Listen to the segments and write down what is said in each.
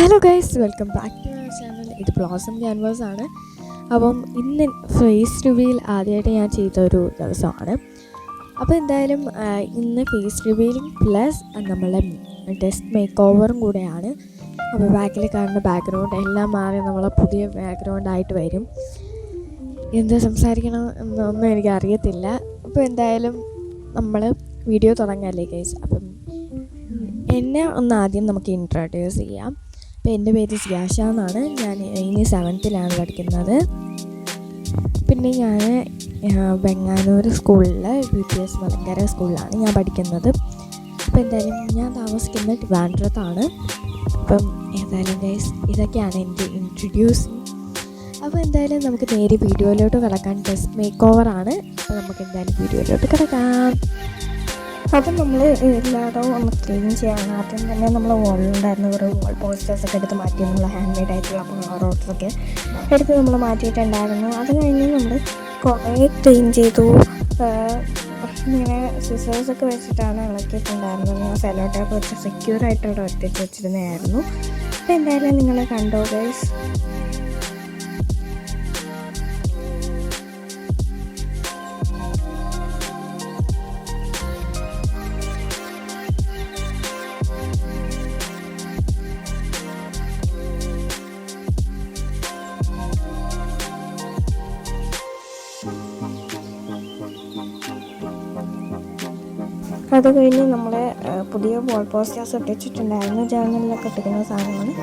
Hello guys, welcome back to our channel. ഇത് Blossom Canvas ആണ്. അപ്പം ഇന്ന് ഫേസ് റിവീൽ ആദ്യമായിട്ട് ഞാൻ ചെയ്തൊരു ദിവസമാണ്. അപ്പോൾ എന്തായാലും ഇന്ന് ഫേസ് റിവീലിംഗ് പ്ലസ് നമ്മളെ ടെസ്റ്റ് മേക്ക് ഓവറും കൂടെയാണ്. അപ്പോൾ ബാക്കിൽ കാണുന്ന ബാക്ക്ഗ്രൗണ്ട് എല്ലാം മാറി നമ്മളെ പുതിയ ബാക്ക്ഗ്രൗണ്ടായിട്ട് വരും. എന്താ സംസാരിക്കണം എന്നൊന്നും എനിക്കറിയത്തില്ല. അപ്പോൾ എന്തായാലും നമ്മൾ വീഡിയോ തുടങ്ങാമല്ലേ ഗൈസ്. അപ്പം എന്നെ ഒന്ന് ആദ്യം നമുക്ക് ഇൻട്രൊഡ്യൂസ് ചെയ്യാം. അപ്പോൾ എൻ്റെ പേര് സിയാഷ എന്നാണ്. ഞാൻ ഇനി 7th പഠിക്കുന്നത്. പിന്നെ ഞാൻ വെങ്ങാനൂർ സ്കൂളിൽ BPS മലങ്കര സ്കൂളിലാണ് ഞാൻ പഠിക്കുന്നത്. അപ്പോൾ എന്തായാലും ഞാൻ താമസിക്കുന്നത് ട്രിവാൻഡ്രത്താണ്. അപ്പം ഏതായാലും ഗൈസ് ഇതൊക്കെയാണ് എൻ്റെ ഇൻട്രൊഡ്യൂസിങ്. അപ്പോൾ എന്തായാലും നമുക്ക് നേരെ വീഡിയോയിലോട്ട് കിടക്കാൻ. ടെസ്റ്റ് മേക്ക് ഓവറാണ്. അപ്പോൾ നമുക്ക് എന്തായാലും വീഡിയോയിലോട്ട് കിടക്കാം. അപ്പം നമ്മൾ എല്ലായിടവും ഒന്ന് ക്ലീൻ ചെയ്യണം. ആദ്യം തന്നെ നമ്മൾ വോളിലുണ്ടായിരുന്ന കുറേ വോൾ പോസ്റ്റേഴ്സൊക്കെ എടുത്ത് മാറ്റി, നമ്മൾ ഹാൻഡ് മെയ്ഡ് ആയിട്ടുള്ള റോഡ്സൊക്കെ എടുത്ത് നമ്മൾ മാറ്റിയിട്ടുണ്ടായിരുന്നു. അത് കഴിഞ്ഞ് നമ്മൾ കുറേ ക്ലീൻ ചെയ്തു. ഇങ്ങനെ സിസേഴ്സൊക്കെ വെച്ചിട്ടാണ് ഇളക്കിയിട്ടുണ്ടായിരുന്നത്. ഞാൻ സെല്ലോ ടേപ്പ് വെച്ച് സെക്യൂറായിട്ട് അവിടെ ഒറ്റയ്ക്ക് വെച്ചിരുന്നതായിരുന്നു. അപ്പോൾ എന്തായാലും നിങ്ങൾ കണ്ടോ ഗൈസ്. അത് കഴിഞ്ഞ് നമ്മൾ പുതിയ വാൾ പോസ്റ്റേഴ്സ് ഒട്ടിച്ചിട്ടുണ്ടായിരുന്നു. ജേർണലിലൊക്കെ ഒട്ടിക്കുന്ന സാധനമാണ്,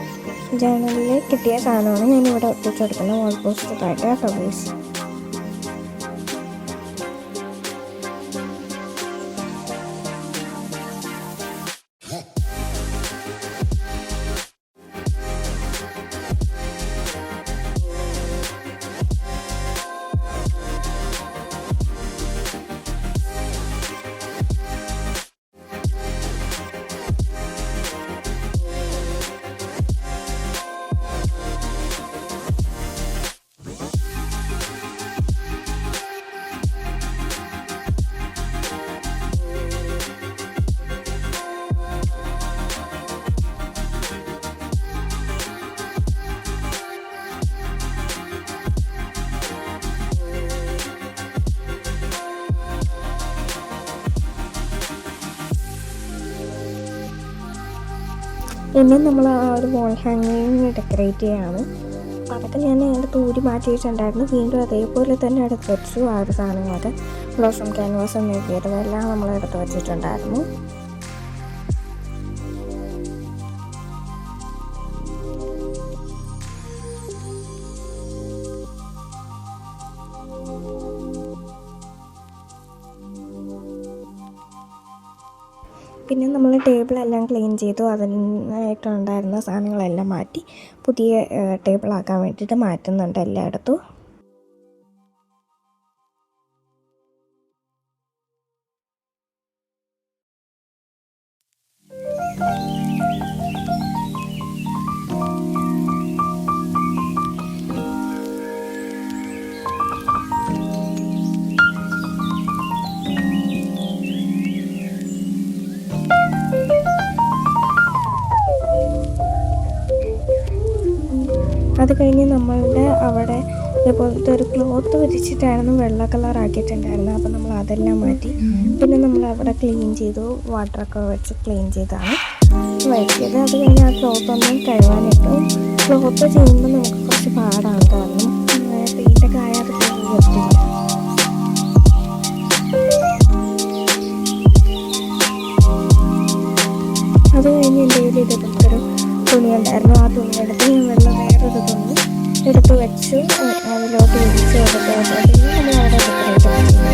ജേർണലിൽ കിട്ടിയ സാധനമാണ് ഞാനിവിടെ ഒട്ടിച്ചെടുക്കുന്ന വാൾ പോസ്റ്ററായിട്ട് സർവീസ്. ഇനി നമ്മൾ ആ ഒരു വാൾ ഹാങ്ങിങ് ഡെക്കറേറ്റ് ചെയ്യുകയാണ്. അതൊക്കെ ഞാൻ എടുത്ത് ഊരി മാറ്റിയിട്ടുണ്ടായിരുന്നു. വീണ്ടും അതേപോലെ തന്നെ എടുത്ത് വെച്ചു. ആ ഒരു സാധനങ്ങളൊക്കെ ബ്ലോസം ക്യാൻവാസ് എന്ന് എഴുതിയതെല്ലാം നമ്മൾ എടുത്ത് വെച്ചിട്ടുണ്ടായിരുന്നു. പിന്നെ നമ്മൾ ടേബിളെല്ലാം ക്ലീൻ ചെയ്തു. അതിനായിട്ടുണ്ടായിരുന്ന സാധനങ്ങളെല്ലാം മാറ്റി പുതിയ ടേബിളാക്കാൻ വേണ്ടിയിട്ട് മാറ്റുന്നുണ്ട് എല്ലായിടത്തും. അത് കഴിഞ്ഞ് നമ്മളുടെ അവിടെ ഇതുപോലത്തെ ഒരു ക്ലോത്ത് വിരിച്ചിട്ടായിരുന്നു വെള്ള കളർ ആക്കിയിട്ടുണ്ടായിരുന്നത്. അപ്പോൾ നമ്മൾ അതെല്ലാം മാറ്റി. പിന്നെ നമ്മൾ അവിടെ ക്ലീൻ ചെയ്തു, വാട്ടറൊക്കെ വെച്ച് ക്ലീൻ ചെയ്താണ് വരുത്തിയത്. അത് കഴിഞ്ഞ് ആ ക്ലോത്ത് ഒന്നും കഴുകാനിട്ടു. ക്ലോത്ത് ചെയ്യുമ്പോൾ നമുക്ക് കുറച്ച് പാടാണ്, കാരണം പെയിൻ്റൊക്കെ ആയാൽ അത് കഴുകി പറ്റില്ല. അത് കഴിഞ്ഞ് എൻ്റെ കയ്യിൽ ഇതുപോലത്തെ ഒരു തുണി ഉണ്ടായിരുന്നു. ആ തുണി എടുത്ത് ഞാൻ വേറൊരു തുണി എടുത്ത് വെച്ചു, അതിലോട്ട് വിരിച്ച് കൊടുത്തപ്പോഴത്തേക്കും നമ്മൾ അവിടെ ഡെക്കറേറ്റ് ചെയ്തു.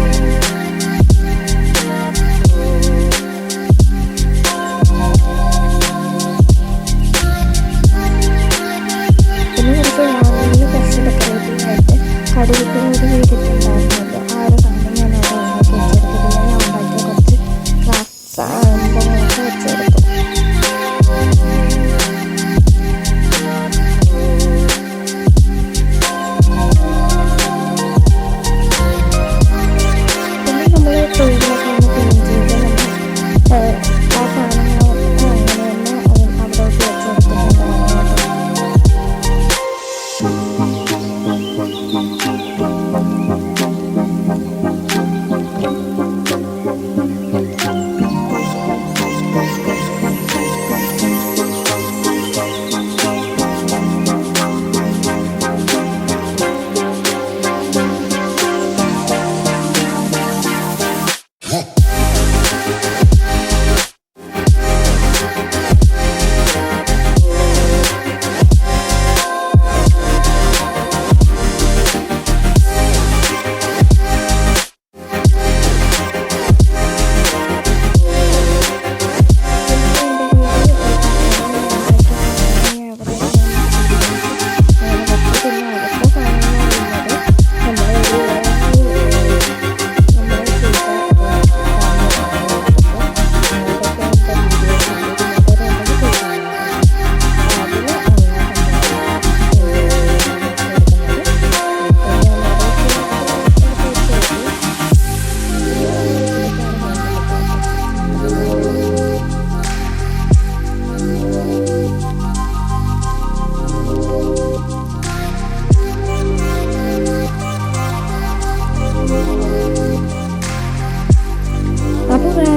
പിന്നെ കുറച്ച് വാങ്ങി കുറച്ച് ഡെക്കറേറ്റിംഗ് ആയിട്ട് കടുകിട്ട് ഒരു ചെയ്തിട്ടുണ്ടായിരുന്നല്ലോ. ആ ഒരു സാധനം ഞാൻ അവിടെ ഉണ്ടാക്കി വെച്ചെടുത്തു. പിന്നെ ഞാൻ ഉണ്ടാക്കിയ കുറച്ച് ക്രാഫ്റ്റ് സംഭവങ്ങളൊക്കെ വെച്ചെടുത്തു. ആ സാധനങ്ങളൊക്കെ അങ്ങനെ തന്നെ അവിടെ വെച്ച് കൊടുത്തിട്ടുണ്ടായിരുന്നു.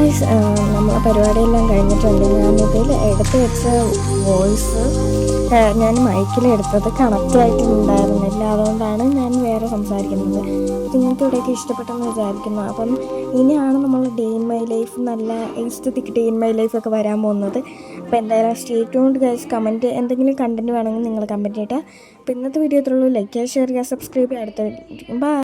ഗൈസ് നമ്മളെ പരിപാടിയെല്ലാം കഴിഞ്ഞിട്ടുണ്ട്. ഞാനിതിൽ എടുത്ത് വെച്ച വോയിസ് ഞാൻ മൈക്കിൽ എടുത്തത് കണക്റ്റായിട്ടുണ്ടായിരുന്നില്ല, അതുകൊണ്ടാണ് ഞാൻ വേറെ സംസാരിക്കുന്നത്. നിങ്ങൾക്ക് ഇവിടെയൊക്കെ ഇഷ്ടപ്പെട്ടെന്ന് വിചാരിക്കുന്നു. അപ്പം ഇനിയാണ് നമ്മൾ ഡേ ഇൻ മൈ ലൈഫ്, നല്ല എസ്തെറ്റിക് ഡേ ഇൻ മൈ ലൈഫൊക്കെ വരാൻ പോകുന്നത്. അപ്പോൾ എന്തായാലും സ്റ്റേ ട്യൂൺഡ് ഗൈസ്. കമൻറ്റ് എന്തെങ്കിലും കണ്ടൻറ്റ് വേണമെങ്കിൽ നിങ്ങൾ കമൻറ്റ് ചെയ്യട്ടെ. അപ്പോൾ ഇന്നത്തെ വീഡിയോ ഇത്രയുള്ളൂ. ലൈക്ക് ചെയ്യുക, ഷെയർ ചെയ്യുക, സബ്സ്ക്രൈബ് ചെയ്യുക. അടുത്ത ബൈ.